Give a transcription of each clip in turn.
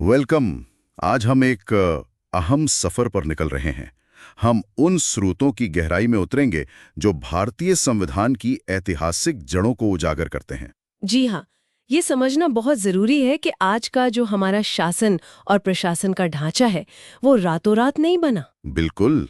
Welcome. आज हम एक अहम सफर पर निकल रहे हैं। हम उन स्रोतों की गहराई में उतरेंगे जो भारतीय संविधान की ऐतिहासिक जड़ों को उजागर करते हैं। जी हाँ, ये समझना बहुत ज़रूरी है कि आज का जो हमारा शासन और प्रशासन का ढांचा है, वो रातों रात नहीं बना। बिल्कुल।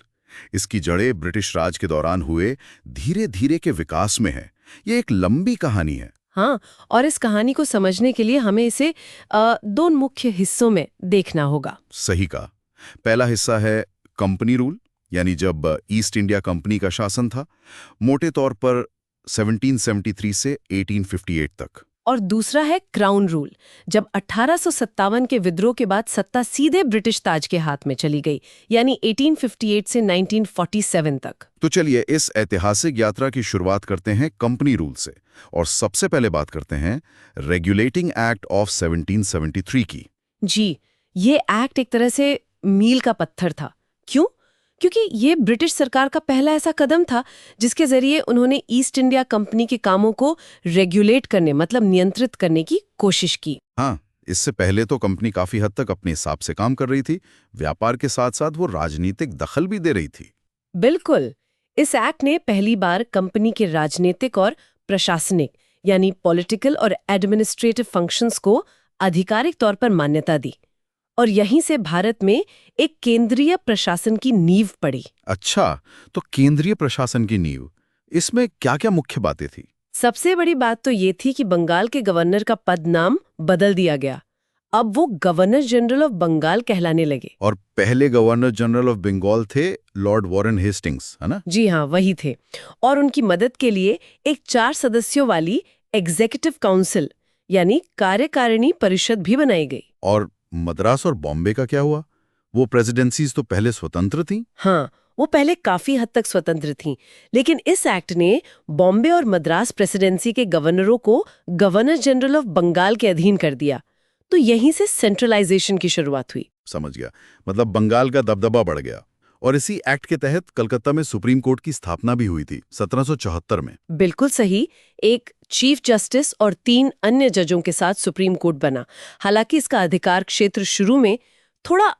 इसकी जड़ें ब्रिटिश राज के दौरान हुए धीरे धीरे के विकास में है। ये एक लंबी कहानी है। हाँ, और इस कहानी को समझने के लिए हमें इसे दो मुख्य हिस्सों में देखना होगा। सही कहा। पहला हिस्सा है कंपनी रूल, यानी जब ईस्ट इंडिया कंपनी का शासन था, मोटे तौर पर 1773 से 1858 तक। और दूसरा है क्राउन रूल, जब 1857 के विद्रोह के बाद सत्ता सीधे ब्रिटिश ताज के हाथ में चली गई, यानी 1858 से 1947 तक। तो चलिए इस ऐतिहासिक यात्रा की शुरुआत करते हैं कंपनी रूल से, और सबसे पहले बात करते हैं रेगुलेटिंग एक्ट ऑफ 1773 की। जी, ये एक्ट एक तरह से मील का पत्थर था। क्यों? क्योंकि ये ब्रिटिश सरकार का पहला ऐसा कदम था जिसके जरिए उन्होंने ईस्ट इंडिया कंपनी के कामों को रेगुलेट करने, मतलब नियंत्रित करने की कोशिश की। हाँ, इससे पहले तो कंपनी काफी हद तक अपने हिसाब से काम कर रही थी। व्यापार के साथ साथ वो राजनीतिक दखल भी दे रही थी। बिल्कुल। इस एक्ट ने पहली बार कंपनी के राजनीतिक और प्रशासनिक, यानी पॉलिटिकल और एडमिनिस्ट्रेटिव फंक्शंस को आधिकारिक तौर पर मान्यता दी, और यहीं से भारत में एक केंद्रीय प्रशासन की नींव पड़ी। अच्छा, तो केंद्रीय प्रशासन की नींव, इसमें क्या-क्या मुख्य बातें थी? सबसे बड़ी बात तो ये थी कि बंगाल के गवर्नर का पद नाम बदल दिया गया। अब वो गवर्नर जनरल ऑफ बंगाल कहलाने लगे। और पहले गवर्नर जनरल ऑफ बंगाल थे लॉर्ड वॉरेन हेस्टिंग्स, है ना? जी हाँ, वही थे। और उनकी मदद के लिए एक 4 सदस्यों वाली एग्जीक्यूटिव काउंसिल, यानी कार्यकारिणी परिषद भी बनाई गई। और मद्रास और बॉम्बे का क्या हुआ? वो प्रेसिडेंसीज तो पहले स्वतंत्र थीं। हाँ, वो पहले काफी हद तक स्वतंत्र थीं, लेकिन इस एक्ट ने बॉम्बे और मद्रास प्रेसिडेंसी के गवर्नरों को गवर्नर जनरल ऑफ बंगाल के अधीन कर दिया। तो यहीं से सेंट्रलाइजेशन की शुरुआत हुई। समझ गया। मतलब बंगाल का दबदबा बढ़ गया। और इसी एक्ट के तहत कलकत्ता में सुप्रीम कोर्ट की स्थापना भी हुई थी 1774 में। बिल्कुल सही। एक चीफ जस्टिस और 3 अन्य जजों के साथ सुप्रीम कोर्ट बना। हालांकि इसका अधिकार क्षेत्र शुरू में थोड़ा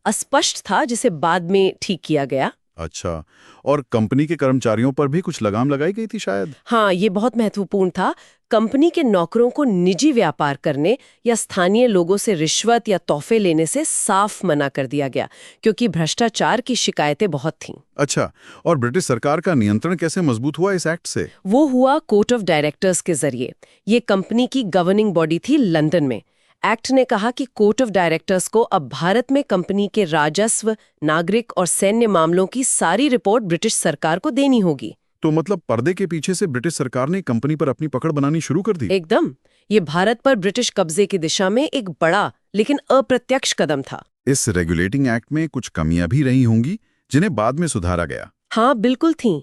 अस्पष्ट था, जिसे बाद में ठीक किया गया। अच्छा, और कंपनी के कर्मचारियों पर भी कुछ लगाम लगाई गई थी शायद? हाँ, ये बहुत महत्वपूर्ण था। कंपनी के नौकरों को निजी व्यापार करने या स्थानीय लोगों से रिश्वत या तोहफे लेने से साफ मना कर दिया गया, क्योंकि भ्रष्टाचार की शिकायतें बहुत थीं। अच्छा, और ब्रिटिश सरकार का नियंत्रण कैसे मजबूत हुआ इस एक्ट से? वो हुआ कोर्ट ऑफ डायरेक्टर्स के जरिए। ये कंपनी की गवर्निंग बॉडी थी लंदन में। एक्ट ने कहा कि कोर्ट ऑफ डायरेक्टर्स को अब भारत में कंपनी के राजस्व, नागरिक और सैन्य मामलों की सारी रिपोर्ट ब्रिटिश सरकार को देनी होगी। तो मतलब पर्दे के पीछे से ब्रिटिश सरकार ने कंपनी पर अपनी पकड़ बनानी शुरू कर दी। एकदम। ये भारत पर ब्रिटिश कब्जे की दिशा में एक बड़ा लेकिन अप्रत्यक्ष कदम था। इस रेगुलेटिंग एक्ट में कुछ कमियां भी रही होंगी जिन्हें बाद में सुधारा गया। हाँ, बिल्कुल थीं।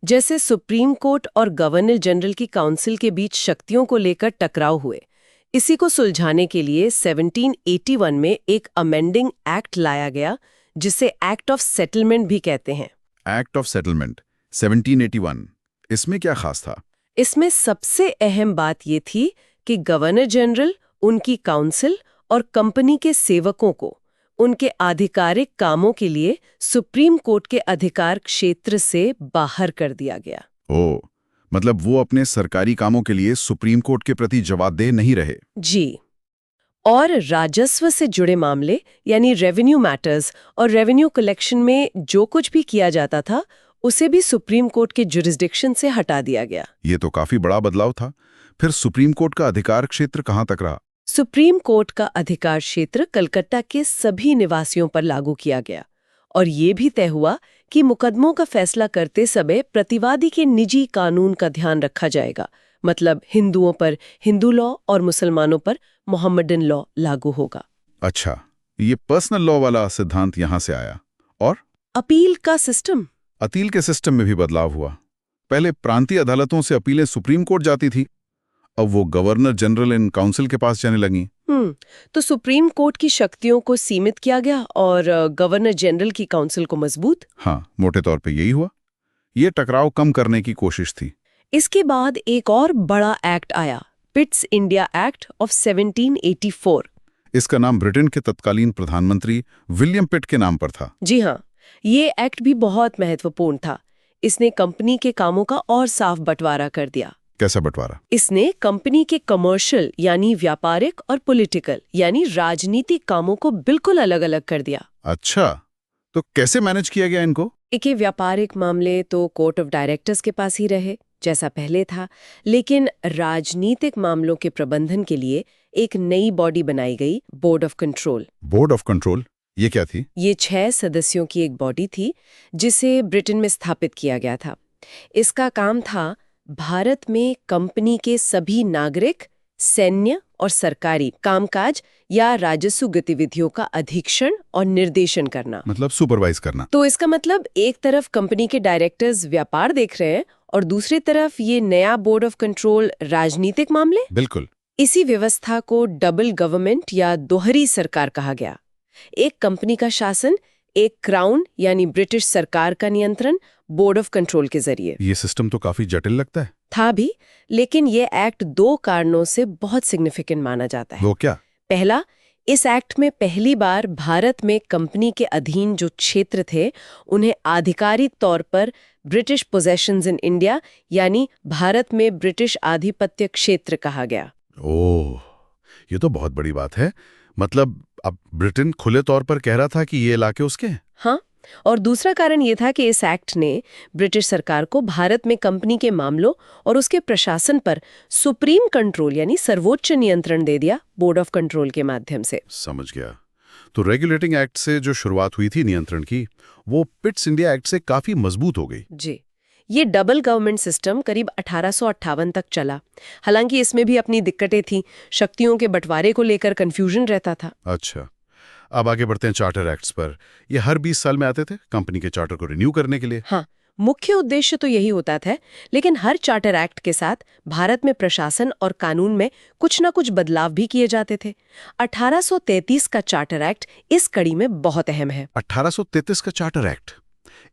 जैसे सुप्रीम कोर्ट और गवर्नर जनरल की काउंसिल के बीच शक्तियों को लेकर टकराव हुए। इसी को सुलझाने के लिए 1781 में एक अमेंडिंग एक्ट लाया गया, जिसे एक्ट ऑफ सेटलमेंट भी कहते हैं। एक्ट ऑफ सेटलमेंट 1781, इसमें क्या खास था? इसमें सबसे अहम बात ये थी कि गवर्नर जनरल, उनकी काउंसिल और कंपनी के सेवकों को उनके आधिकारिक कामों के लिए सुप्रीम कोर्ट के अधिकार क्षेत्र से बाहर कर दिया गया। ओह, मतलब वो अपने सरकारी कामों के लिए सुप्रीम कोर्ट के प्रति जवाबदेह नहीं रहे। जी। और राजस्व से जुड़े मामले, यानी रेवेन्यू मैटर्स और रेवेन्यू कलेक्शन में जो कुछ भी किया जाता था, उसे भी सुप्रीम कोर्ट के जुरिस्डिक्शन से हटा दिया गया। ये तो काफी बड़ा बदलाव था। फिर सुप्रीम कोर्ट का अधिकार क्षेत्र कहाँ तक रहा? सुप्रीम कोर्ट का अधिकार क्षेत्र कलकत्ता के सभी निवासियों पर लागू किया गया, और ये भी तय हुआ कि मुकदमों का फैसला करते समय प्रतिवादी के निजी कानून का ध्यान रखा जाएगा। मतलब हिंदुओं पर हिंदू लॉ और मुसलमानों पर मोहम्मदन लॉ लागू होगा। अच्छा, ये पर्सनल लॉ वाला सिद्धांत यहाँ से आया। और अपील का सिस्टम। अपील के सिस्टम में भी बदलाव हुआ। पहले प्रांतीय अदालतों से अपीलें सुप्रीम कोर्ट जाती थी, अब वो गवर्नर जनरल इन काउंसिल के पास जाने लगी। तो सुप्रीम कोर्ट की शक्तियों को सीमित किया गया और गवर्नर जनरल की काउंसिल को मजबूत। हाँ, मोटे तौर पे यही हुआ। ये टकराव कम करने की कोशिश थी। इसके बाद एक और बड़ा एक्ट आया, पिट्स इंडिया एक्ट ऑफ 1784। इसका नाम ब्रिटेन के तत्कालीन प्रधानमंत्री विलियम पिट के नाम पर था। जी हाँ, ये एक्ट भी बहुत महत्वपूर्ण था। इसने कंपनी के कामों का और साफ बंटवारा कर दिया। कैसा बंटवारा? इसने कंपनी के कमर्शियल यानी व्यापारिक और पॉलिटिकल यानी राजनीतिक कामों को बिल्कुल अलग-अलग कर दिया। अच्छा, तो कैसे मैनेज किया गया इनको? एक व्यापारिक मामले तो कोर्ट ऑफ डायरेक्टर्स के पास ही रहे जैसा पहले था, लेकिन राजनीतिक मामलों के प्रबंधन के लिए एक नई बॉडी बनाई गई, board of control. Board of control, ये क्या थी? ये 6 सदस्यों की एक बॉडी थी जिसे ब्रिटेन में स्थापित किया गया था। इसका काम था भारत में कंपनी के सभी नागरिक, सैन्य और सरकारी कामकाज या राजस्व गतिविधियों का अधीक्षण और निर्देशन करना। मतलब सुपरवाइज करना। तो इसका मतलब एक तरफ कंपनी के डायरेक्टर्स व्यापार देख रहे हैं और दूसरी तरफ ये नया बोर्ड ऑफ कंट्रोल राजनीतिक मामले। बिल्कुल। इसी व्यवस्था को डबल गवर्नमेंट या दोहरी सरकार कहा गया। एक कंपनी का शासन, एक क्राउन यानी ब्रिटिश सरकार का नियंत्रण बोर्ड ऑफ कंट्रोल के जरिए। ये सिस्टम तो काफी जटिल लगता है। था भी, लेकिन ये एक्ट 2 कारणों से बहुत सिग्निफिकेंट माना जाता है। वो क्या? पहला, इस एक्ट में पहली बार भारत में कंपनी के अधीन जो क्षेत्र थे उन्हें आधिकारिक तौर पर ब्रिटिश पोजेशंस इन इंडिया यानी भारत में ब्रिटिश आधिपत्य क्षेत्र कहा गया। ओह, ये तो बहुत बड़ी बात है। मतलब अब ब्रिटेन खुले तौर पर कह रहा था कि ये इलाके उसके हैं। हाँ, और दूसरा कारण ये था कि इस एक्ट ने ब्रिटिश सरकार को भारत में कंपनी के मामलों और उसके प्रशासन पर सुप्रीम कंट्रोल यानी सर्वोच्च नियंत्रण दे दिया बोर्ड ऑफ कंट्रोल के माध्यम से। समझ गया। तो रेगुलेटिंग एक्ट से जो शुरुआत हुई थी नियंत्रण की, वो पिट्स इंडिया एक्ट से काफी मजबूत हो गई। जी, ये डबल गवर्नमेंट सिस्टम करीब 1858 तक चला। हालांकि इसमें भी अपनी दिक्कतें थी, शक्तियों के बंटवारे को लेकर कंफ्यूजन रहता था। अच्छा, अब आगे बढ़ते हैं चार्टर एक्ट्स पर। ये हर 20 साल में आते थे कंपनी के चार्टर को रिन्यू करने के लिए। हाँ, मुख्य उद्देश्य तो यही होता था, लेकिन हर चार्टर एक्ट के साथ भारत में प्रशासन और कानून में कुछ न कुछ बदलाव भी किए जाते थे। 1833 का चार्टर एक्ट इस कड़ी में बहुत अहम है। 1833 का चार्टर एक्ट,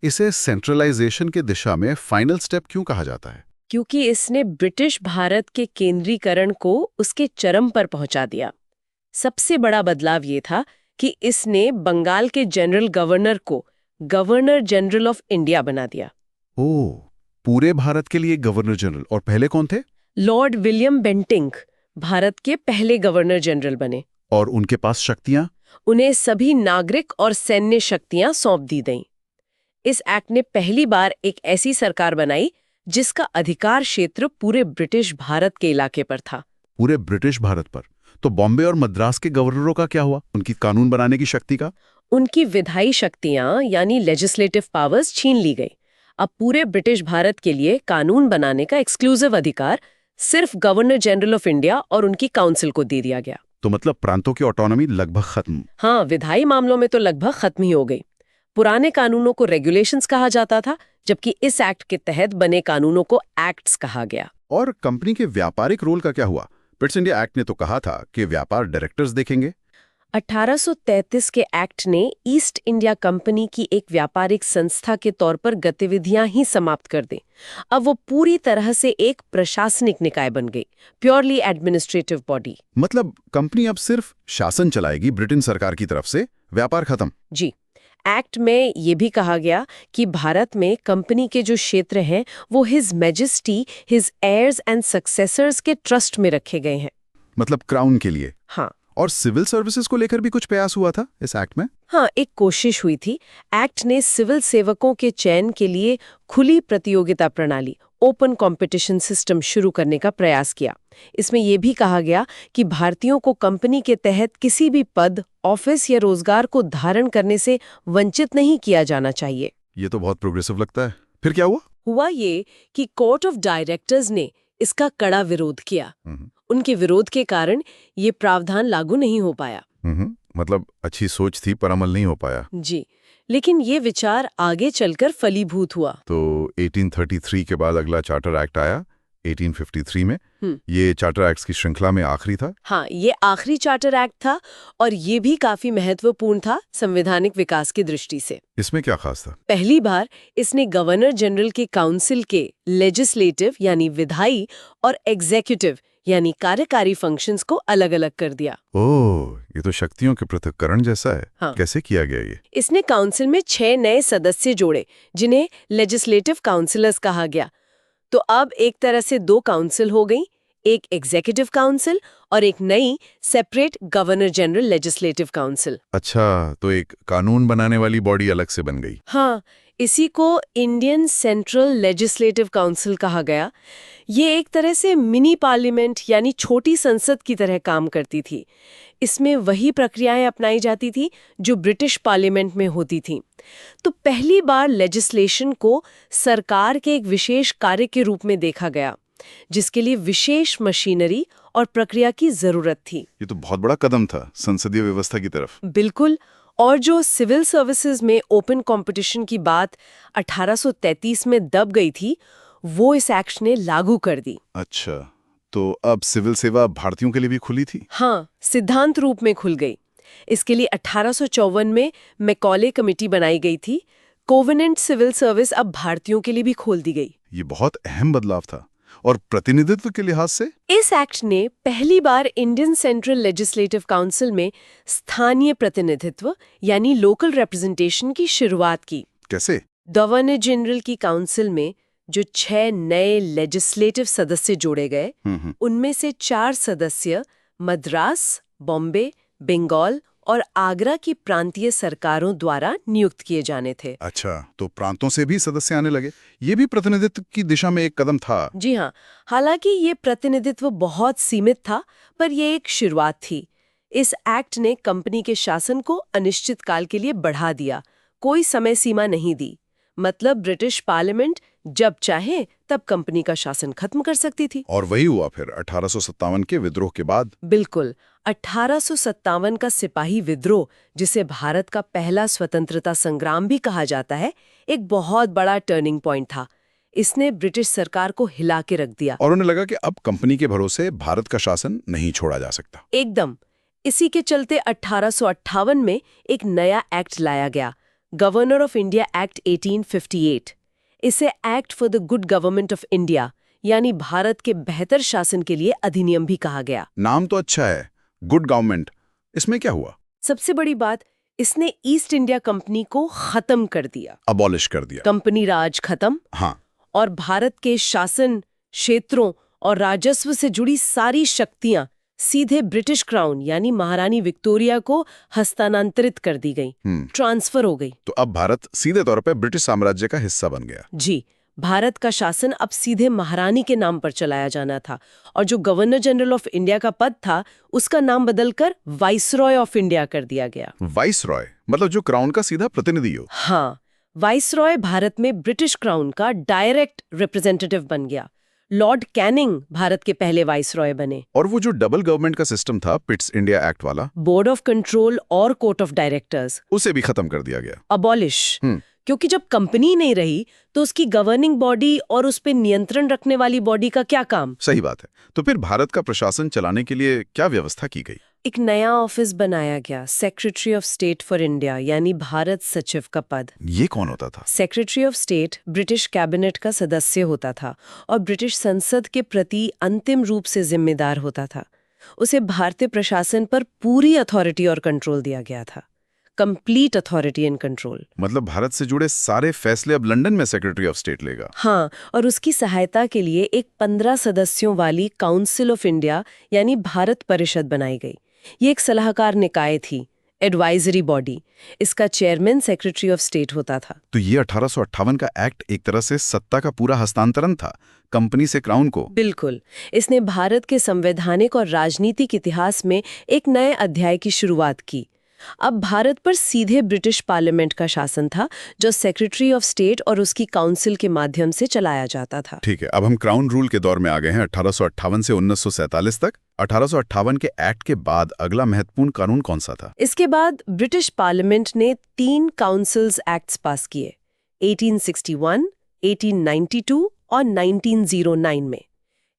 इसे सेंट्रलाइजेशन की दिशा में फाइनल स्टेप क्यों कहा जाता है? क्योंकि इसने ब्रिटिश भारत के केंद्रीकरण को उसके चरम पर पहुंचा दिया। सबसे बड़ा बदलाव ये था कि इसने बंगाल के जनरल गवर्नर को गवर्नर जनरल ऑफ इंडिया बना दिया। ओह, पूरे भारत के लिए गवर्नर जनरल। और पहले कौन थे? लॉर्ड विलियम बेंटिंक भारत के पहले गवर्नर जनरल बने। और उनके पास शक्तियां? उन्हें सभी नागरिक और सैन्य शक्तियां सौंप दी गईं। इस एक्ट ने पहली बार एक ऐसी सरकार बनाई जिसका अधिकार क्षेत्र पूरे ब्रिटिश भारत के इलाके पर था। पूरे ब्रिटिश भारत पर? तो बॉम्बे और मद्रास के गवर्नरों का क्या हुआ, उनकी कानून बनाने की शक्ति का? उनकी विधायी शक्तियां यानी लेजिस्लेटिव पावर्स छीन ली गई। अब पूरे ब्रिटिश भारत के लिए कानून बनाने का एक्सक्लूसिव अधिकार सिर्फ गवर्नर जनरल ऑफ इंडिया और उनकी काउंसिल को दे दिया गया। तो मतलब प्रांतों की ऑटोनॉमी लगभग खत्म। हाँ, विधायी मामलों में तो लगभग खत्म ही हो गई। पुराने कानूनों को रेगुलेशंस कहा जाता था, जबकि इस एक्ट के तहत बने कानूनों को एक्ट्स कहा गया। और कंपनी के व्यापारिक रोल का क्या हुआ? पिट्स इंडिया एक्ट ने तो कहा था कि व्यापार डायरेक्टर्स देखेंगे। 1833 के एक्ट ने ईस्ट इंडिया कंपनी की एक व्यापारिक संस्था के तौर पर गतिविधियां ही समाप्त कर दी। अब वो पूरी तरह से एक प्रशासनिक निकाय बन गई, प्योरली एडमिनिस्ट्रेटिव बॉडी। मतलब कंपनी अब सिर्फ शासन चलाएगी ब्रिटेन सरकार की तरफ से, व्यापार खत्म। जी, एक्ट में ये भी कहा गया कि भारत में कंपनी के जो क्षेत्र हैं वो his majesty, his heirs and successors के ट्रस्ट में रखे गए हैं। मतलब क्राउन के लिए। हाँ, और सिविल सर्विसेज को लेकर भी कुछ प्रयास हुआ था इस एक्ट में? हाँ, एक कोशिश हुई थी। एक्ट ने सिविल सेवकों के चयन के लिए खुली प्रतियोगिता प्रणाली, ओपन कंपटीशन सिस्टम शुरू करने का प्रयास किया। इसमें यह भी कहा गया कि भारतीयों को कंपनी के तहत किसी भी पद, ऑफिस या रोजगार को धारण करने से वंचित नहीं किया जाना चाहिए। ये तो बहुत प्रोग्रेसिव लगता है। फिर क्या हुआ? हुआ ये कि कोर्ट ऑफ डायरेक्टर्स ने इसका कड़ा विरोध किया। उनके विरोध के कारण ये प्रावधान लागू नहीं हो पाया। मतलब अच्छी सोच थी पर अमल नहीं हो पाया। जी, लेकिन ये विचार आगे चलकर फलीभूत हुआ। तो 1833 के बाद अगला चार्टर एक्ट आया 1853 में। ये चार्टर एक्ट्स की श्रृंखला में आखिरी था। हाँ, ये आखिरी चार्टर एक्ट था और ये भी काफी महत्वपूर्ण था संवैधानिक विकास की दृष्टि से। इसमें क्या खास था? पहली बार इसने गवर्नर जनरल के काउंसिल के लेजिस्लेटिव यानी विधायी और एग्जीक्यूटिव यानी कार्यकारी फंक्शंस को अलग अलग कर दिया। ओह, ये तो शक्तियों के पृथक्करण जैसा है। हाँ। कैसे किया गया ये? इसने काउंसिल में 6 नए सदस्य जोड़े जिन्हें लेजिस्लेटिव काउंसिलर्स कहा गया। तो अब एक तरह से 2 काउंसिल हो गई, एक एग्जीक्यूटिव काउंसिल और एक नई separate governor general legislative council. अच्छा, तो एक कानून बनाने वाली बॉडी अलग से बन गई। हाँ, इसी को इंडियन सेंट्रल लेजिस्लेटिव काउंसिल कहा गया। ये एक तरह से मिनी पार्लियामेंट यानी छोटी संसद की तरह काम करती थी। इसमें वही प्रक्रियाएं अपनाई जाती थी जो ब्रिटिश पार्लियामेंट में होती थी। तो पहली बार लेजिस्लेशन को सरकार के एक विशेष कार्य के रूप में देखा गया, जिसके लिए विशेष मशीनरी और प्रक्रिया की जरूरत थी। ये तो बहुत बड़ा कदम था संसदीय व्यवस्था की तरफ। बिल्कुल। और जो सिविल सर्विसेज में ओपन कंपटीशन की बात 1833 में दब गई थी, वो इस एक्ट ने लागू कर दी। अच्छा, तो अब सिविल सेवा भारतीयों के लिए भी खुली थी? हाँ, सिद्धांत रूप में खुल गई। इसके लिए 1854 में मैकॉले कमेटी बनाई गई थी। कोवेनेंट सिविल सर्विस अब भारतीयों के लिए भी खोल दी गई। ये बहुत अहम बदलाव था। और प्रतिनिधित्व के लिहाज से? इस एक्ट ने पहली बार इंडियन सेंट्रल लेजिस्लेटिव काउंसिल में स्थानीय प्रतिनिधित्व यानी लोकल रिप्रेजेंटेशन की शुरुआत की। कैसे? गवर्नर जनरल की काउंसिल में जो 6 नए लेजिस्लेटिव सदस्य जोड़े गए, उनमें से 4 सदस्य मद्रास, बॉम्बे, बंगाल और आगरा की प्रांतीय सरकारों द्वारा नियुक्त किए जाने थे। अच्छा, तो प्रांतों से भी सदस्य आने लगे। ये भी प्रतिनिधित्व की दिशा में एक कदम था। जी हाँ, हालांकि ये प्रतिनिधित्व बहुत सीमित था, पर ये एक शुरुआत थी। इस एक्ट ने कंपनी के शासन को अनिश्चित काल के लिए बढ़ा दिया, कोई समय सीमा नहीं दी। मतलब ब्रिटिश पार्लियामेंट जब चाहे तब कंपनी का शासन खत्म कर सकती थी। और वही हुआ फिर 1857 के विद्रोह के बाद। बिल्कुल, 1857 का सिपाही विद्रोह, जिसे भारत का पहला स्वतंत्रता संग्राम भी कहा जाता है, एक बहुत बड़ा टर्निंग पॉइंट था। इसने ब्रिटिश सरकार को हिला के रख दिया और उन्हें लगा कि अब कंपनी के भरोसे भारत का शासन नहीं छोड़ा जा सकता। एकदम। इसी के चलते 1858 में एक नया एक्ट लाया गया, गवर्नर ऑफ इंडिया एक्ट 1858। इसे act for the good government of India यानी भारत के बेहतर शासन के लिए अधिनियम भी कहा गया। नाम तो अच्छा है, गुड गवर्नमेंट। इसमें क्या हुआ? सबसे बड़ी बात, इसने ईस्ट इंडिया कंपनी को खत्म कर दिया, अबॉलिश कर दिया। कंपनी राज खत्म। हाँ। और भारत के शासन क्षेत्रों और राजस्व से जुड़ी सारी शक्तियां सीधे ब्रिटिश क्राउन यानी महारानी विक्टोरिया को हस्तांतरित कर दी गई, ट्रांसफर हो गई। तो अब भारत सीधे तौर पे ब्रिटिश साम्राज्य का हिस्सा बन गया। जी, भारत का शासन अब सीधे महारानी के नाम पर चलाया जाना था, और जो गवर्नर जनरल ऑफ इंडिया का पद था, उसका नाम बदलकर वाइसरॉय ऑफ इंडिया कर दिया गया। वाइसरॉय मतलब जो क्राउन का सीधा प्रतिनिधि हो? हाँ, वाइसरॉय भारत में ब्रिटिश क्राउन का डायरेक्ट रिप्रेजेंटेटिव बन गया। लॉर्ड कैनिंग भारत के पहले वाइसरॉय बने। और वो जो डबल गवर्नमेंट का सिस्टम था, पिट्स इंडिया एक्ट वाला, बोर्ड ऑफ कंट्रोल और कोर्ट ऑफ डायरेक्टर्स, उसे भी खत्म कर दिया गया, अबॉलिश। क्योंकि जब कंपनी नहीं रही तो उसकी गवर्निंग बॉडी और उस पर नियंत्रण रखने वाली बॉडी का क्या काम? सही बात है। तो फिर भारत का प्रशासन चलाने के लिए क्या व्यवस्था की गई? एक नया ऑफिस बनाया गया, secretary of state for India यानी भारत सचिव का पद। ये कौन होता था? Secretary of state British cabinet का सदस्य होता था और ब्रिटिश संसद के प्रति अंतिम रूप से जिम्मेदार होता था। उसे भारतीय प्रशासन पर पूरी अथॉरिटी और कंट्रोल दिया गया था, कंप्लीट अथॉरिटी एंड कंट्रोल। मतलब भारत से जुड़े सारे फैसले अब लंदन में सेक्रेटरी ऑफ स्टेट लेगा? हाँ, और उसकी सहायता के लिए एक 15 सदस्यों वाली काउंसिल ऑफ इंडिया यानी भारत परिषद बनाई गई। ये एक सलाहकार निकाय थी, एडवाइजरी बॉडी। इसका चेयरमैन सेक्रेटरी ऑफ स्टेट होता था। तो ये 1858 का एक्ट एक तरह से सत्ता का पूरा हस्तांतरण था कंपनी से क्राउन को। बिल्कुल, इसने भारत के संवैधानिक और राजनीतिक इतिहास में एक नए अध्याय की शुरुआत की। अब भारत पर सीधे ब्रिटिश पार्लियामेंट का शासन था, जो सेक्रेटरी ऑफ स्टेट और उसकी काउंसिल के माध्यम से चलाया जाता था। ठीक है, अब हम क्राउन रूल के दौर में आ गए हैं, 1858 से 1947 तक। 1858 के एक्ट के बाद अगला महत्वपूर्ण कानून कौन सा था? इसके बाद ब्रिटिश पार्लियामेंट ने 3 काउंसिल्स एक्ट्स पास किए, 1861, 1892 और 1909 में।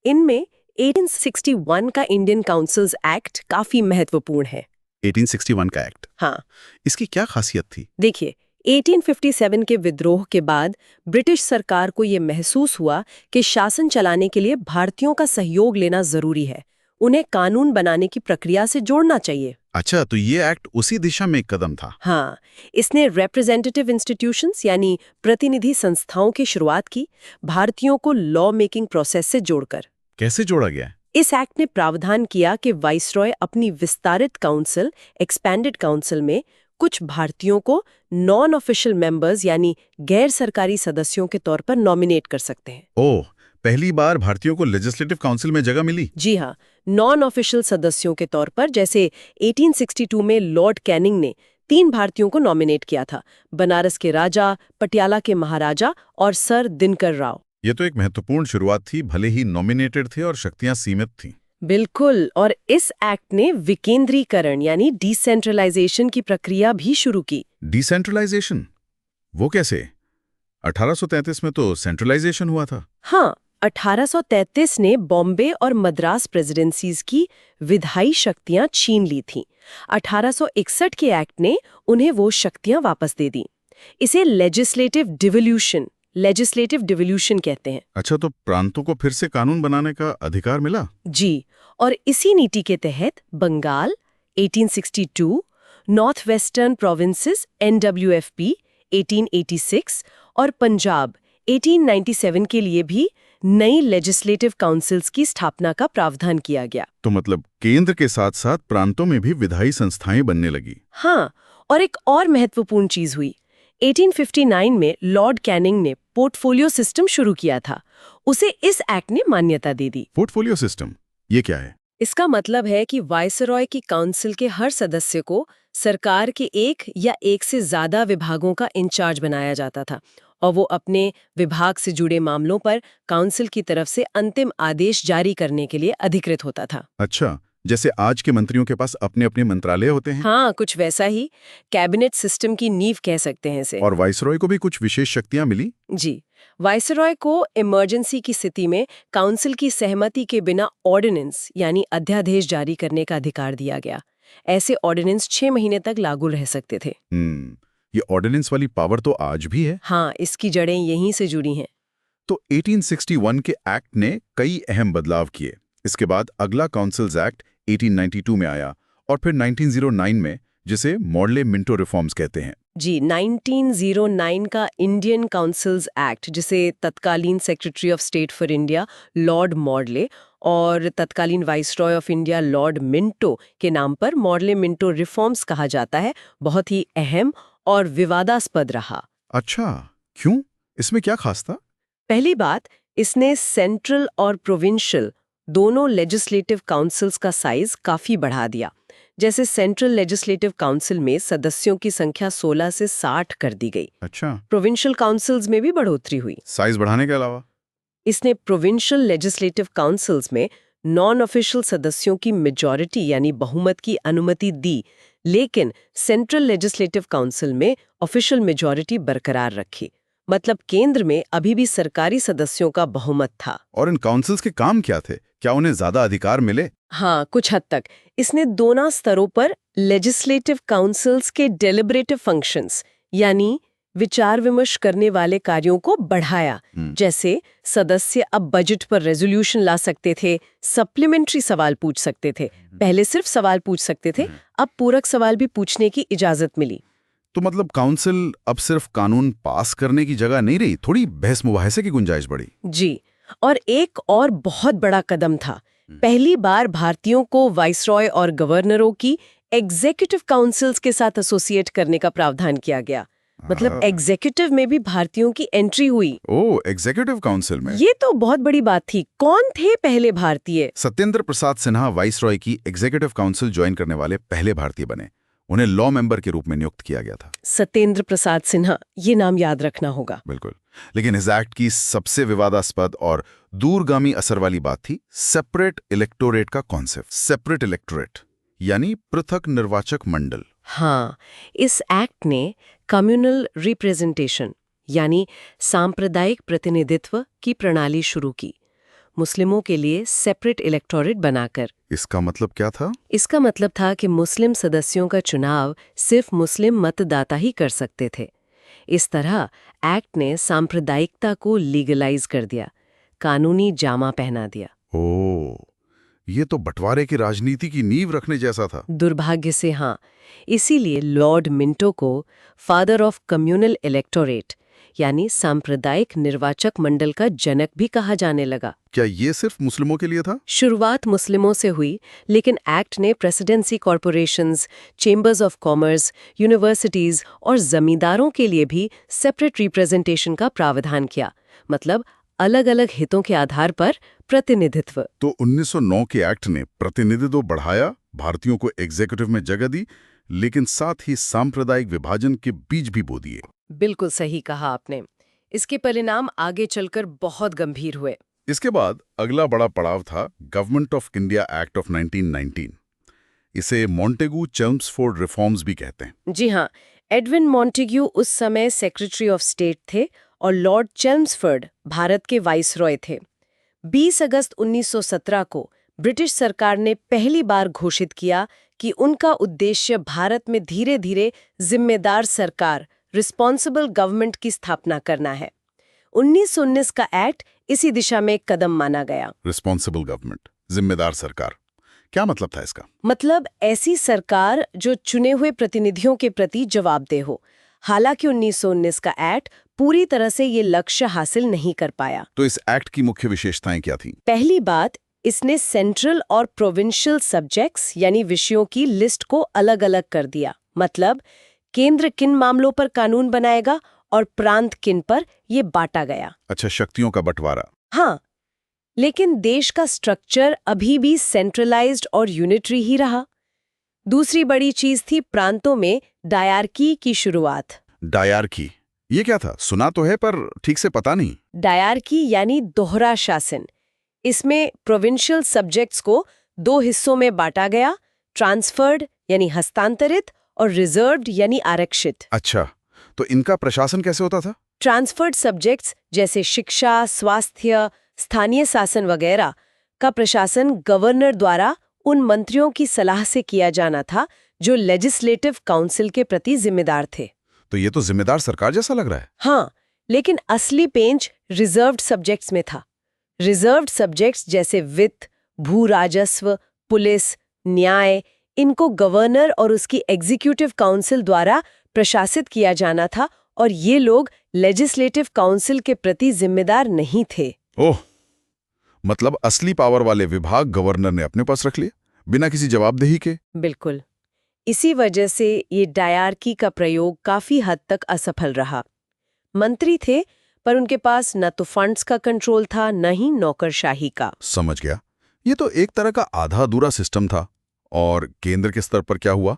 इनमें 1861 का इंडियन काउंसिल्स एक्ट काफी महत्वपूर्ण है। 1861 का एक्ट? हाँ। इसकी क्या खासियत थी? देखिए, 1857 के विद्रोह के बाद ब्रिटिश सरकार को ये महसूस हुआ कि शासन चलाने के लिए भारतीयों का सहयोग लेना जरूरी है। उन्हें कानून बनाने की प्रक्रिया से जोड़ना चाहिए। अच्छा, तो ये एक्ट उसी दिशा में एक कदम था। हाँ, इसने रिप्रेजेंटेटिव इंस्टीट्यूशंस यानी प्रतिनिधि संस्थाओं की शुरुआत की, भारतीयों को लॉ मेकिंग प्रोसेस से जोड़कर। कैसे जोड़ा गया? इस एक्ट ने प्रावधान किया कि वाइसरॉय अपनी विस्तारित काउंसिल, एक्सपैंडेड काउंसिल में कुछ भारतीयों को नॉन ऑफिशियल मेंबर्स यानी गैर सरकारी सदस्यों के तौर पर नॉमिनेट कर सकते हैं। ओह, पहली बार भारतीयों को लेजिस्लेटिव काउंसिल में जगह मिली? जी हाँ, नॉन ऑफिशियल सदस्यों के तौर पर, जैसे 1862 में लॉर्ड कैनिंग ने 3 भारतीयों को नॉमिनेट किया था, बनारस के राजा, पटियाला के महाराजा और सर दिनकर राव। ये तो एक महत्वपूर्ण शुरुआत थी, भले ही नॉमिनेटेड थे और शक्तियां सीमित थीं। बिल्कुल, और इस एक्ट ने विकेंद्रीकरण यानी डिसेंट्रलाइजेशन की प्रक्रिया भी शुरू की। डिसेंट्रलाइजेशन? वो कैसे? 1833 में तो सेंट्रलाइजेशन हुआ था। हाँ, 1833 ने बॉम्बे और मद्रास प्रेसिडेंसीज की विधायी शक्तियां छीन ली थीं। 1861 के एक्ट ने उन्हें वो शक्तियां वापस दे दी। इसे लेजिस्लेटिव डिवोल्यूशन कहते हैं। अच्छा, तो प्रांतों को फिर से कानून बनाने का अधिकार मिला? जी, और इसी नीति के तहत Bengal 1862, North Western Provinces NWFP 1886 और पंजाब 1897 के लिए भी नई लेजिस्लेटिव काउंसिल्स की स्थापना का प्रावधान किया गया। तो मतलब केंद्र के साथ साथ प्रांतों में भी विधायी संस्थाएं बनने लगी। हाँ, और एक और महत्वपूर्ण चीज हुई। 1859 में लॉर्ड कैनिंग ने पोर्टफोलियो सिस्टम शुरू किया था। उसे इस एक्ट ने मान्यता दे दी। पोर्टफोलियो सिस्टम, ये क्या है? इसका मतलब है कि वाइसरॉय की काउंसिल के हर सदस्य को सरकार के एक या एक से ज्यादा विभागों का इंचार्ज बनाया जाता था और वो अपने विभाग से जुड़े मामलों पर काउंसिल की तरफ से अंतिम आदेश जारी करने के लिए अधिकृत होता था। अच्छा, जैसे आज के मंत्रियों के पास अपने अपने मंत्रालय होते हैं? हाँ, कुछ वैसा ही। कैबिनेट सिस्टम की नींव कह सकते हैं इसे। और वाइसरॉय को भी कुछ विशेष शक्तियां मिली? जी, वाइसरॉय को इमरजेंसी की स्थिति में काउंसिल की सहमति के बिना ऑर्डिनेंस यानी अध्यादेश जारी करने का अधिकार दिया गया। ऐसे ऑर्डिनेंस 6 महीने तक लागू रह सकते थे। ये ऑर्डिनेंस वाली पावर तो आज भी है? हाँ, इसकी जड़ें यहीं से जुड़ी हैं। तो 1861 के एक्ट ने कई अहम बदलाव किए। इसके बाद अगला काउंसिल्स एक्ट 1892 में आया और फिर 1909 में, जिसे मॉडले मिंटो रिफॉर्म्स कहते हैं। जी, 1909 का इंडियन काउंसिल्स एक्ट, जिसे तत्कालीन secretary of state for India Lord Morley और तत्कालीन viceroy of India Lord Minto के नाम पर मॉडले मिंटो रिफॉर्म्स कहा जाता है, बहुत ही अहम और विवादास्पद रहा। अच्छा, क्यों? इसमें क्या खास था? पहली बात, इसने सेंट्रल और प्रोविंशियल दोनों लेजिस्लेटिव काउंसिल्स का साइज काफी बढ़ा दिया। जैसे सेंट्रल लेजिस्लेटिव काउंसिल में सदस्यों की संख्या 16 से 60 कर दी गई। अच्छा, प्रोविंशियल काउंसिल्स में भी बढ़ोतरी हुई। साइज बढ़ाने के अलावा? इसने प्रोविंशियल लेजिस्लेटिव काउंसिल्स में नॉन ऑफिशियल सदस्यों की मेजॉरिटी यानी बहुमत की अनुमति दी, लेकिन सेंट्रल लेजिस्लेटिव काउंसिल में ऑफिशियल मेजॉरिटी बरकरार रखी। मतलब केंद्र में अभी भी सरकारी सदस्यों का बहुमत था। और इन काउंसिल्स के काम क्या थे? क्या उन्हें ज्यादा अधिकार मिले? हाँ, कुछ हद तक। इसने दोनों स्तरों पर लेजिस्लेटिव काउंसिल्स के डेलिब्रेटिव फंक्शंस यानी विचार विमर्श करने वाले कार्यों को बढ़ाया। जैसे सदस्य अब बजट पर रेजोल्यूशन ला सकते थे, सप्लीमेंट्री सवाल पूछ सकते थे। पहले सिर्फ सवाल पूछ सकते थे, अब पूरक सवाल भी पूछने की इजाजत मिली। तो मतलब काउंसिल अब सिर्फ कानून पास करने की जगह नहीं रही, थोड़ी बहस मुबाहिसे की गुंजाइश बढ़ी। जी, और एक और बहुत बड़ा कदम था। पहली बार भारतीयों को वाइसरॉय और गवर्नरों की एग्जीक्यूटिव काउंसिल्स के साथ एसोसिएट करने का प्रावधान किया गया। मतलब एग्जीक्यूटिव में भी भारतीयों की एंट्री हुई। ओह, एग्जीक्यूटिव काउंसिल में? ये तो बहुत बड़ी बात थी। कौन थे पहले भारतीय? सत्येंद्र प्रसाद सिन्हा वाइसरॉय की एग्जीक्यूटिव काउंसिल ज्वाइन करने वाले पहले भारतीय बने। उन्हें लॉ मेंबर के रूप में नियुक्त किया गया था। सत्येंद्र प्रसाद सिन्हा, ये नाम याद रखना होगा। बिल्कुल। लेकिन इस एक्ट की सबसे विवादास्पद और दूरगामी असर वाली बात थी सेपरेट इलेक्टोरेट का कॉन्सेप्ट। सेपरेट इलेक्टोरेट यानी पृथक निर्वाचक मंडल। हाँ, इस एक्ट ने कम्युनल रिप्रेजेंटेशन यानी सांप्रदायिक प्रतिनिधित्व की प्रणाली शुरू की, मुस्लिमों के लिए सेपरेट इलेक्टोरेट बनाकर। इसका मतलब क्या था? इसका मतलब था कि मुस्लिम सदस्यों का चुनाव सिर्फ मुस्लिम मतदाता ही कर सकते थे। इस तरह एक्ट ने सांप्रदायिकता को लीगलाइज कर दिया, कानूनी जामा पहना दिया। ओ, ये तो बंटवारे की राजनीति की नींव रखने जैसा था। दुर्भाग्य से हाँ, इसीलिए लॉर्ड मिंटो को फादर ऑफ कम्युनल इलेक्टोरेट यानी सांप्रदायिक निर्वाचक मंडल का जनक भी कहा जाने लगा। क्या ये सिर्फ मुस्लिमों के लिए था? शुरुआत मुस्लिमों से हुई, लेकिन एक्ट ने presidency corporations, chambers of commerce, universities और जमींदारों के लिए भी सेपरेट रिप्रेजेंटेशन का प्रावधान किया, मतलब अलग-अलग हितों के आधार पर प्रतिनिधित्व। तो 1909 के एक्ट ने प्रतिनिधित्व बढ़ाया, भारतीयों को एग्जीक्यूटिव में जगह दी, लेकिन साथ ही सांप्रदायिक विभाजन के बीज भी बो दिए। बिल्कुल सही कहा आपने। इसके परिणाम आगे चलकर बहुत गंभीर हुए। इसके बाद अगला बड़ा पड़ाव था government of India act of 1919। इसे मॉन्टेगू चेम्सफोर्ड रिफॉर्म्स भी कहते हैं। जी हाँ, एडविन मॉन्टेग्यू उस समय सेक्रेटरी ऑफ स्टेट थे और लॉर्ड चेम्सफोर्ड भारत के वाइसरॉय थे। 20 अगस्त 1917 को ब्रिटिश सरकार ने पहली बार घोषित किया कि उनका उद्देश्य भारत में धीरे धीरे जिम्मेदार सरकार, रिस्पॉन्सिबल गवर्नमेंट की स्थापना करना है। 1919 का एक्ट इसी दिशा में एक कदम माना गया। रिस्पॉन्सिबल गवर्नमेंट, जिम्मेदार सरकार, क्या मतलब था इसका? मतलब ऐसी सरकार जो चुने हुए प्रतिनिधियों के प्रति जवाबदेह हो। हालांकि 1919 का एक्ट पूरी तरह से ये लक्ष्य हासिल नहीं कर पाया। तो इस एक्ट की मुख्य विशेषताएं क्या थीं? पहली बात, इसने सेंट्रल और प्रोविंशियल सब्जेक्ट्स यानी विषयों की लिस्ट को अलग अलग कर दिया। मतलब केंद्र किन मामलों पर कानून बनाएगा और प्रांत किन पर, ये बांटा गया। अच्छा, शक्तियों का बंटवारा। हाँ, लेकिन देश का स्ट्रक्चर अभी भी सेंट्रलाइज्ड और यूनिटरी ही रहा। दूसरी बड़ी चीज थी प्रांतों में डायरकी की शुरुआत। डायरकी, ये क्या था? सुना तो है पर ठीक से पता नहीं। डायरकी यानी दोहरा शासन। इसमें प्रोविंशियल सब्जेक्ट्स को दो हिस्सों में बांटा गया, ट्रांसफर्ड यानी हस्तांतरित और रिजर्व्ड यानी आरक्षित। अच्छा, तो इनका प्रशासन कैसे होता था? ट्रांसफर्ड सब्जेक्ट्स जैसे शिक्षा, स्वास्थ्य, स्थानीय शासन वगैरह का प्रशासन गवर्नर द्वारा उन मंत्रियों की सलाह से किया जाना था जो लेजिस्लेटिव काउंसिल के प्रति जिम्मेदार थे। तो ये तो जिम्मेदार सरकार जैसा लग रहा है। हाँ, लेकिन असली पेंच रिजर्व्ड सब्जेक्ट्स में था। रिजर्व्ड सब्जेक्ट्स जैसे वित्त, भू राजस्व, पुलिस, न्याय, इनको गवर्नर और उसकी एग्जीक्यूटिव काउंसिल द्वारा प्रशासित किया जाना था और ये लोग लेजिस्लेटिव काउंसिल के प्रति जिम्मेदार नहीं थे। ओह, मतलब असली पावर वाले विभाग गवर्नर ने अपने पास रख लिए बिना किसी जवाबदेही के। बिल्कुल। इसी वजह से ये डायरकी का प्रयोग काफी हद तक असफल रहा। मंत्री थे पर उनके पास न तो फंड्स का कंट्रोल था न ही नौकरशाही का। समझ गया। ये तो एक तरह का आधा अधूरा सिस्टम था। और केंद्र के स्तर पर क्या हुआ?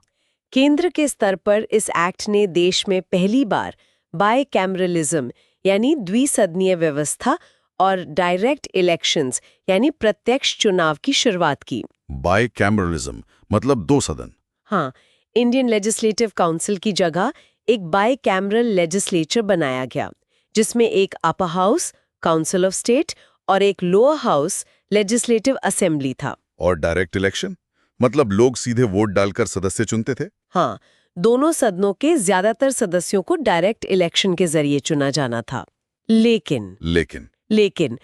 केंद्र के स्तर पर इस एक्ट ने देश में पहली बार बायकैमरलिज्म यानी द्विसदनीय व्यवस्था और डायरेक्ट इलेक्शंस यानी प्रत्यक्ष चुनाव की शुरुआत की। बायकैमरलिज्म मतलब दो सदन। हाँ, इंडियन लेजिस्लेटिव काउंसिल की जगह एक बायकैमरल लेजिस्लेचर बनाया गया, जिसमें एक upper house council of state और एक लोअर हाउस लेजिस्लेटिव असेंबली था। और डायरेक्ट इलेक्शन मतलब लोग सीधे वोट डालकर सदस्य चुनते थे। हाँ, दोनों सदनों के ज्यादातर सदस्यों को डायरेक्ट इलेक्शन के जरिए चुना जाना था। लेकिन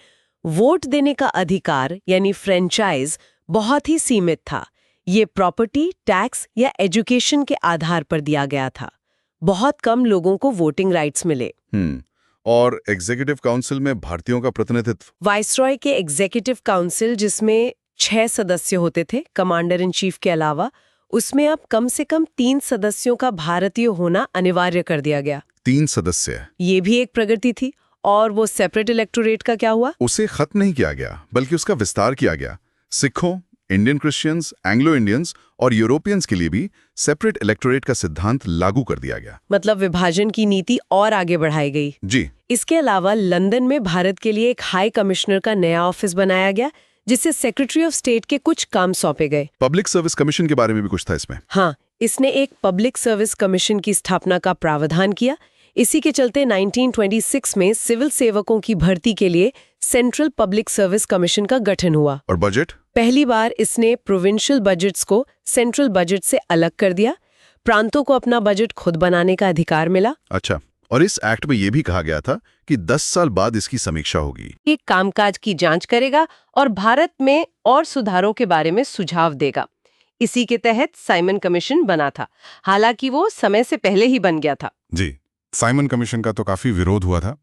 वोट देने का अधिकार यानी फ्रेंचाइज बहुत ही सीमित था। ये प्रॉपर्टी, टैक्स या एजुकेशन के आधार पर दिया गया था। बहुत कम लोगों को वोटिंग राइट्स मिले। और एग्जीक्यूटिव काउंसिल में भारतीयों का प्रतिनिधित्व? वाइसरॉय के एग्जीक्यूटिव काउंसिल, जिसमें 6 सदस्य होते थे कमांडर इन चीफ के अलावा, उसमें अब कम से कम 3 सदस्यों का भारतीय होना अनिवार्य कर दिया गया। 3 सदस्य? ये भी एक प्रगति थी। और वो सेपरेट इलेक्टोरेट का क्या हुआ? उसे खत्म नहीं किया गया, बल्कि उसका विस्तार किया गया। सिखों, इंडियन क्रिश्चियंस, एंग्लो इंडियंस और यूरोपियंस के लिए भी सेपरेट इलेक्टोरेट का सिद्धांत लागू कर दिया गया। मतलब विभाजन की नीति और आगे बढ़ाई गई। जी। इसके अलावा लंदन में भारत के लिए एक हाई कमिश्नर का नया ऑफिस बनाया गया, जिससे सेक्रेटरी ऑफ स्टेट के कुछ काम सौंपे गए। पब्लिक सर्विस कमीशन के बारे में भी कुछ था इसमें। हाँ, इसने एक पब्लिक सर्विस कमीशन की स्थापना का प्रावधान किया। इसी के चलते 1926 में सिविल सेवकों की भर्ती के लिए सेंट्रल पब्लिक सर्विस कमीशन का गठन हुआ। और बजट? पहली बार इसने प्रोविंशियल बजट्स को सेंट्रल बजट से अलग कर दिया। प्रांतों को अपना बजट खुद बनाने का अधिकार मिला। अच्छा। और इस एक्ट में यह भी कहा गया था कि 10 साल बाद इसकी समीक्षा होगी। ये कामकाज की जांच करेगा और भारत में और सुधारों के बारे में सुझाव देगा। इसी के तहत साइमन कमीशन बना था, हालांकि वो समय से पहले ही बन गया था। जी, साइमन कमीशन का तो काफी विरोध हुआ था।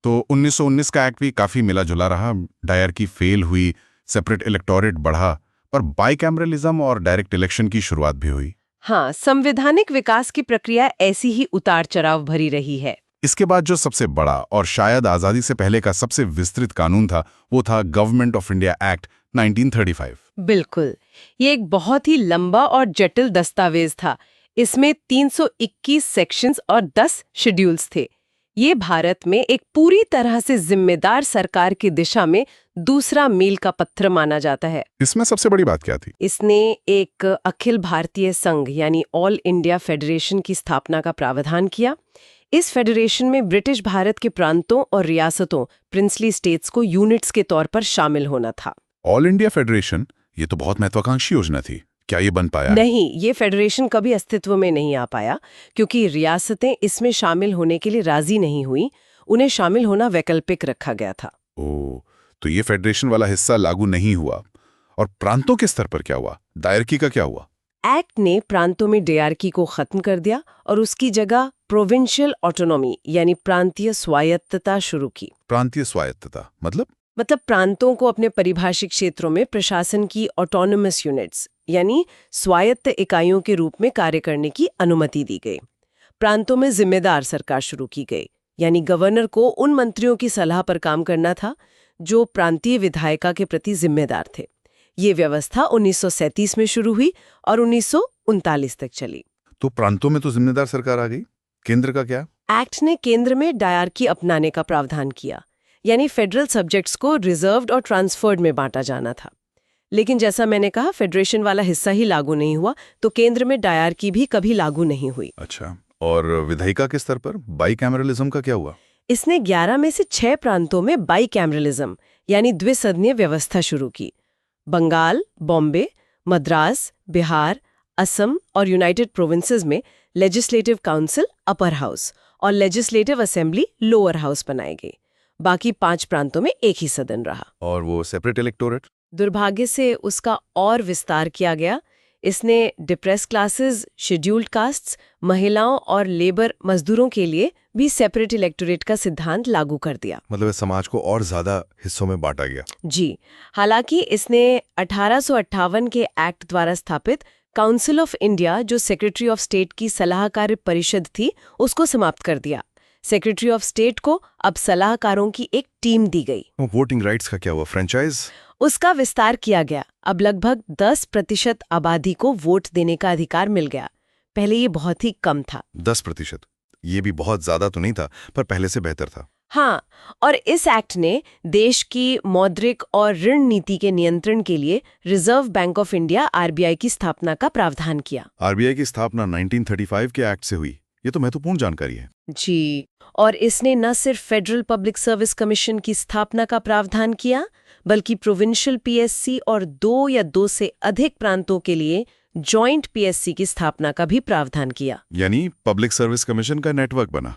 तो 1919 का एक्ट भी काफी मिला जुला रहा। डायरकी फेल हुई, सेपरेट इलेक्टोरेट बढ़ा, पर बाइकैमरलिज्म और डायरेक्ट इलेक्शन की शुरुआत भी हुई। हाँ, संवैधानिक विकास की प्रक्रिया ऐसी ही उतार चढ़ाव भरी रही है। इसके बाद जो सबसे बड़ा और शायद आजादी से पहले का सबसे विस्तृत कानून था, वो था गवर्नमेंट ऑफ इंडिया एक्ट 1935। बिल्कुल, ये एक बहुत ही लंबा और जटिल दस्तावेज था। इसमें 321 सेक्शंस और 10 शेड्यूल्स थे। ये भारत में एक पूरी तरह से जिम्मेदार सरकार की दिशा में दूसरा मील का पत्थर माना जाता है। इसमें सबसे बड़ी बात क्या थी? इसने एक अखिल भारतीय संघ यानी ऑल इंडिया फेडरेशन की स्थापना का प्रावधान किया। इस फेडरेशन में ब्रिटिश भारत के प्रांतों और रियासतों, प्रिंसली स्टेट्स को यूनिट्स के तौर पर शामिल होना था। ऑल इंडिया फेडरेशन, ये तो बहुत महत्वाकांक्षी योजना थी। क्या ये बन पाया? नहीं, ये फेडरेशन कभी अस्तित्व में नहीं आ पाया, क्योंकि रियासतें इसमें शामिल होने के लिए राजी नहीं हुई। उन्हें शामिल होना वैकल्पिक रखा गया था। ओह, तो ये फेडरेशन वाला हिस्सा लागू नहीं हुआ। और प्रांतों के स्तर पर क्या हुआ? डायरकी का क्या हुआ? एक्ट ने प्रांतों में डायरकी को खत्म कर दिया और उसकी जगह प्रोविंशियल ऑटोनॉमी यानी प्रांतीय स्वायत्तता शुरू की। प्रांतीय स्वायत्तता मतलब प्रांतों को अपने परिभाषिक क्षेत्रों में प्रशासन की ऑटोनोमस यूनिट्स यानी स्वायत्त इकाइयों के रूप में कार्य करने की अनुमति दी गई। प्रांतों में जिम्मेदार सरकार शुरू की गई, यानी गवर्नर को उन मंत्रियों की सलाह पर काम करना था जो प्रांतीय विधायिका के प्रति जिम्मेदार थे। ये व्यवस्था 1937 में शुरू हुई और 1939 तक चली। तो प्रांतों में तो जिम्मेदार सरकार आ गई, केंद्र का क्या? एक्ट ने केंद्र में डायरकी अपनाने का प्रावधान किया, यानी फेडरल सब्जेक्ट्स को रिजर्व्ड और ट्रांसफर्ड में बांटा जाना था। लेकिन जैसा मैंने कहा, फेडरेशन वाला हिस्सा ही लागू नहीं हुआ, तो केंद्र में डायरकी भी कभी लागू नहीं हुई। अच्छा, और विधायिका के स्तर पर बाइकैमरलिज्म का क्या हुआ? इसने 11 में से 6 प्रांतों में बाइकैमरलिज्म यानी द्विसदनीय व्यवस्था शुरू की। बंगाल, बॉम्बे, मद्रास, बिहार, असम और यूनाइटेड प्रोविंसेस में लेजिस्लेटिव काउंसिल अपर हाउस और लेजिस्लेटिव असेंबली लोअर हाउस बनाए गए। बाकी 5 प्रांतों में एक ही सदन रहा। और वो सेपरेट इलेक्टोरेट? दुर्भाग्य से उसका और विस्तार किया गया। इसने डिप्रेस क्लासेस, शेड्यूल्ड कास्ट्स, महिलाओं और लेबर मजदूरों के लिए भी सेपरेट इलेक्टोरेट का सिद्धांत लागू कर दिया। मतलब समाज को और ज्यादा हिस्सों में बांटा गया। जी, हालांकि इसने 1858 के एक्ट द्वारा स्थापित काउंसिल ऑफ इंडिया, जो सेक्रेटरी ऑफ स्टेट की सलाहकार परिषद थी, उसको समाप्त कर दिया। सेक्रेटरी ऑफ स्टेट को अब सलाहकारों की एक टीम दी गई। वोटिंग राइट्स का क्या हुआ? फ्रेंचाइज? उसका विस्तार किया गया। अब लगभग 10% आबादी को वोट देने का अधिकार मिल गया। पहले ये बहुत ही कम था। 10%? ये भी बहुत ज्यादा तो नहीं था, पर पहले से बेहतर था। हाँ, और इस एक्ट ने देश की मौद्रिक और ऋण नीति के नियंत्रण के लिए reserve bank of India (RBI) की स्थापना का प्रावधान किया। आरबीआई की स्थापना 1935 के एक्ट से हुई। ये तो महत्वपूर्ण जानकारी है। जी, और इसने न सिर्फ फेडरल पब्लिक सर्विस कमीशन की स्थापना का प्रावधान किया, बल्कि प्रोविंशियल पीएससी और 2 या 2 से अधिक प्रांतों के लिए जॉइंट पीएससी की स्थापना का भी प्रावधान किया। यानी पब्लिक सर्विस कमीशन का नेटवर्क बना।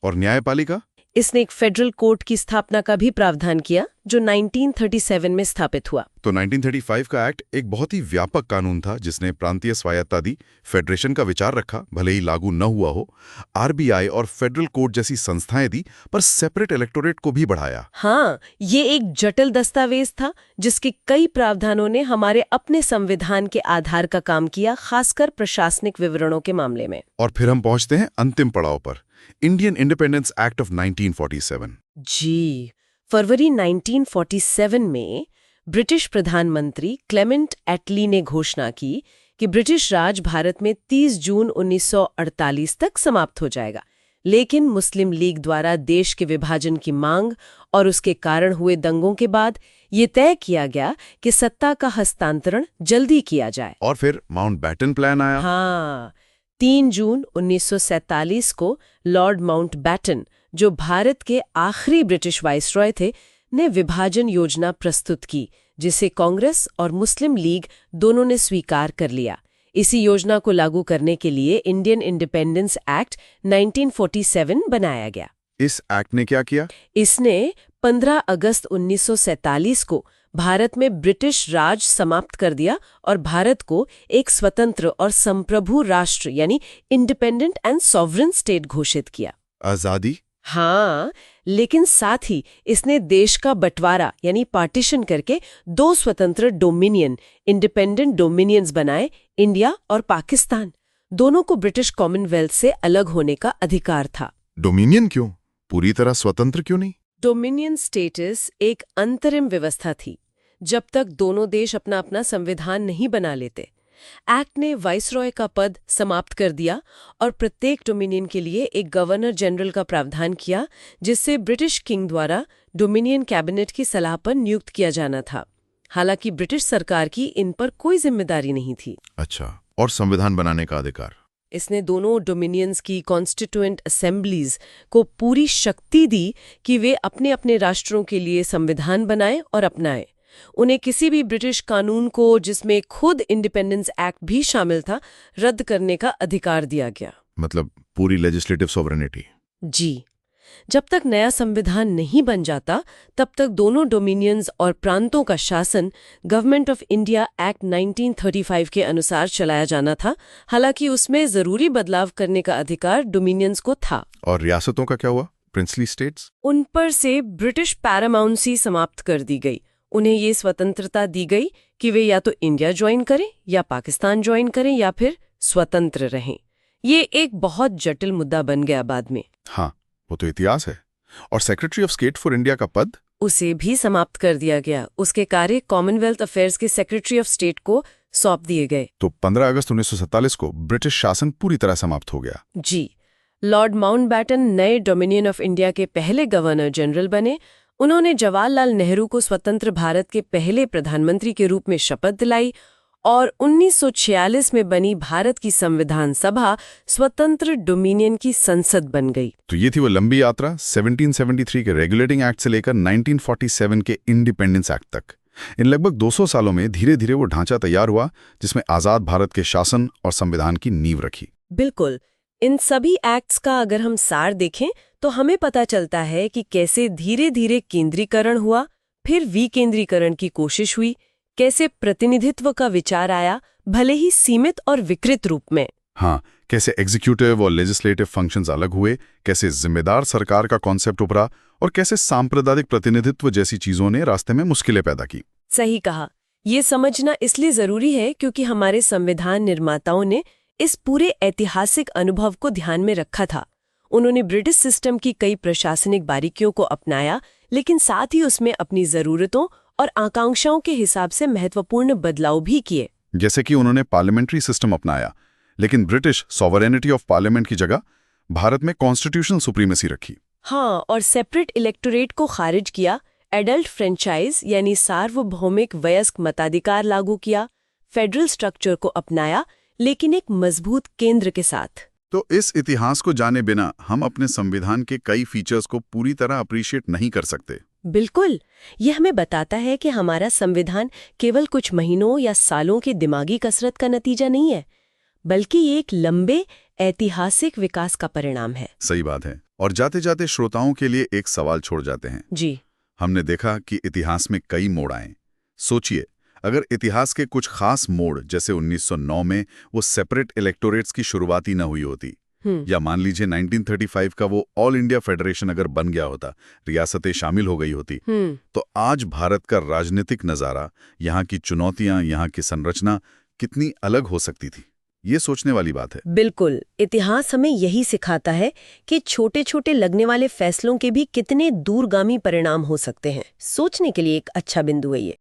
और न्यायपालिका? इसने एक फेडरल कोर्ट की स्थापना का भी प्रावधान किया, जो 1937 में स्थापित हुआ। तो 1935 का एक्ट एक बहुत ही व्यापक कानून था, जिसने प्रांतीय स्वायत्तता दी, फेडरेशन का विचार रखा, भले ही लागू न हुआ हो, आरबीआई और फेडरल कोर्ट जैसी संस्थाएं दी, पर सेपरेट इलेक्टोरेट को भी बढ़ाया। हाँ, ये एक जटिल दस्तावेज था, जिसके कई प्रावधानों ने हमारे अपने संविधान के आधार का काम किया, खासकर प्रशासनिक विवरणों के मामले में। और फिर हम पहुंचते हैं अंतिम पड़ाव पर, इंडियन इंडिपेंडेंस एक्ट ऑफ 1947। जी, फरवरी 1947 में ब्रिटिश प्रधानमंत्री क्लेमेंट एटली ने घोषणा की कि ब्रिटिश राज भारत में 30 जून 1948 तक समाप्त हो जाएगा। लेकिन मुस्लिम लीग द्वारा देश के विभाजन की मांग और उसके कारण हुए दंगों के बाद ये तय किया गया कि सत्ता का हस्तांतरण जल्दी किया जाए। और फिर माउंटबैटन प्लान आया। हाँ, 3 जून 1947 को लॉर्ड माउंटबैटन, जो भारत के आखिरी ब्रिटिश वाइसरॉय थे, ने विभाजन योजना प्रस्तुत की, जिसे कांग्रेस और मुस्लिम लीग दोनों ने स्वीकार कर लिया। इसी योजना को लागू करने के लिए इंडियन इंडिपेंडेंस एक्ट 1947 बनाया गया। इस एक्ट ने क्या किया? इसने 15 अगस्त 1947 को भारत में ब्रिटिश राज समाप्त कर दिया और भारत को एक स्वतंत्र और संप्रभु राष्ट्र यानी इंडिपेंडेंट एंड सॉवरेन स्टेट घोषित किया। आजादी? हाँ, लेकिन साथ ही इसने देश का बंटवारा यानी पार्टीशन करके 2 स्वतंत्र डोमिनियन इंडिपेंडेंट डोमिनियंस बनाए, इंडिया और पाकिस्तान। दोनों को ब्रिटिश कॉमनवेल्थ से अलग होने का अधिकार था। डोमिनियन क्यों? पूरी तरह स्वतंत्र क्यों नहीं? डोमिनियन स्टेटस एक अंतरिम व्यवस्था थी, जब तक दोनों देश अपना अपना संविधान नहीं बना लेते। एक्ट ने वाइसरॉय का पद समाप्त कर दिया और प्रत्येक डोमिनियन के लिए एक गवर्नर जनरल का प्रावधान किया, जिससे ब्रिटिश किंग द्वारा डोमिनियन कैबिनेट की सलाह पर नियुक्त किया जाना था। हालांकि ब्रिटिश सरकार की इन पर कोई जिम्मेदारी नहीं थी। अच्छा, और संविधान बनाने का अधिकार? इसने दोनों डोमिनियंस की कॉन्स्टिट्यूएंट असेंबलीज को पूरी शक्ति दी कि वे अपने अपने राष्ट्रों के लिए संविधान बनाएं और अपनाएं। उन्हें किसी भी ब्रिटिश कानून को, जिसमें खुद इंडिपेंडेंस एक्ट भी शामिल था, रद्द करने का अधिकार दिया गया। मतलब पूरी लेजिस्लेटिव सॉवरेनिटी? जी। जब तक नया संविधान नहीं बन जाता, तब तक दोनों डोमिनियंस और प्रांतों का शासन गवर्नमेंट ऑफ इंडिया एक्ट 1935 के अनुसार चलाया जाना था। हालांकि उसमें जरूरी बदलाव करने का अधिकार डोमिनियंस को था। और रियासतों का क्या हुआ? Princely states? उन पर से ब्रिटिश पैरामाउंसी समाप्त कर दी गई। उन्हें ये स्वतंत्रता दी गई कि वे या तो इंडिया ज्वाइन करें या पाकिस्तान ज्वाइन करें या फिर स्वतंत्र रहें। ये एक बहुत जटिल मुद्दा बन गया बाद में। हाँ, वो तो इतिहास है। और secretary of state for India का पद? उसे भी समाप्त कर दिया गया। उसके कार्य कॉमनवेल्थ अफेयर्स के सेक्रेटरी ऑफ स्टेट को सौंप दिए गए। तो 15 अगस्त 1947 को ब्रिटिश शासन पूरी तरह समाप्त हो गया। जी। लॉर्ड माउंटबैटन नए डोमिनियन ऑफ इंडिया के पहले गवर्नर जनरल बने। उन्होंने जवाहरलाल नेहरू को स्वतंत्र भारत के पहले प्रधानमंत्री के रूप में शपथ दिलाई और 1946 में बनी भारत की संविधान सभा स्वतंत्र डोमिनियन की संसद बन गई। तो ये थी वो लंबी यात्रा 1773 के रेगुलेटिंग एक्ट से लेकर 1947 के इंडिपेंडेंस एक्ट तक। इन लगभग 200 सालों में धीरे धीरे वो ढांचा तैयार हुआ जिसमें आजाद भारत के शासन और संविधान की नींव रखी। बिल्कुल। इन सभी एक्ट्स का अगर हम सार देखें तो हमें पता चलता है कि कैसे धीरे धीरे केंद्रीकरण हुआ, फिर विकेंद्रीकरण की कोशिश हुई, कैसे प्रतिनिधित्व का विचार आया, भले ही सीमित और विकृत रूप में। हाँ, कैसे एग्जीक्यूटिव और लेजिस्लेटिव फंक्शंस अलग हुए, कैसे जिम्मेदार सरकार का कॉन्सेप्ट उभरा और कैसे सांप्रदायिक प्रतिनिधित्व जैसी चीजों ने रास्ते में मुश्किलें पैदा की। सही कहा। ये समझना इसलिए जरूरी है क्योंकि हमारे संविधान निर्माताओं ने इस पूरे ऐतिहासिक अनुभव को ध्यान में रखा था। उन्होंने ब्रिटिश सिस्टम की कई प्रशासनिक बारीकियों को अपनाया, लेकिन साथ ही उसमें अपनी जरूरतों और आकांक्षाओं के हिसाब से महत्वपूर्ण बदलाव भी किए। जैसे कि उन्होंने पार्लियामेंट्री सिस्टम अपनाया, लेकिन ब्रिटिश सॉवरेनिटी ऑफ पार्लियामेंट की जगह भारत में कॉन्स्टिट्यूशनल सुप्रीमेसी रखी। हाँ, और सेपरेट इलेक्टोरेट को खारिज किया, एडल्ट फ्रेंचाइज यानी सार्वभौमिक वयस्क मताधिकार लागू किया, फेडरल स्ट्रक्चर को अपनाया, लेकिन एक मजबूत केंद्र के साथ। तो इस इतिहास को जाने बिना हम अपने संविधान के कई फीचर्स को पूरी तरह अप्रिशिएट नहीं कर सकते। बिल्कुल। यह हमें बताता है कि हमारा संविधान केवल कुछ महीनों या सालों की दिमागी कसरत का नतीजा नहीं है, बल्कि ये एक लंबे ऐतिहासिक विकास का परिणाम है। सही बात है। और जाते जाते श्रोताओं के लिए एक सवाल छोड़ जाते हैं। जी। हमने देखा कि इतिहास में कई मोड़ आए। सोचिए, अगर इतिहास के कुछ खास मोड़ जैसे 1909 में वो सेपरेट इलेक्टोरेट्स की शुरुआत ही न हुई होती, या मान लीजिए 1935 का वो ऑल इंडिया फेडरेशन अगर बन गया होता, रियासतें शामिल हो गई होती, तो आज भारत का राजनीतिक नजारा, यहाँ की चुनौतियां, यहाँ की संरचना कितनी अलग हो सकती थी। ये सोचने वाली बात है। बिल्कुल। इतिहास हमें यही सिखाता है कि छोटे छोटे लगने वाले फैसलों के भी कितने दूरगामी परिणाम हो सकते हैं। सोचने के लिए एक अच्छा बिंदु है ये।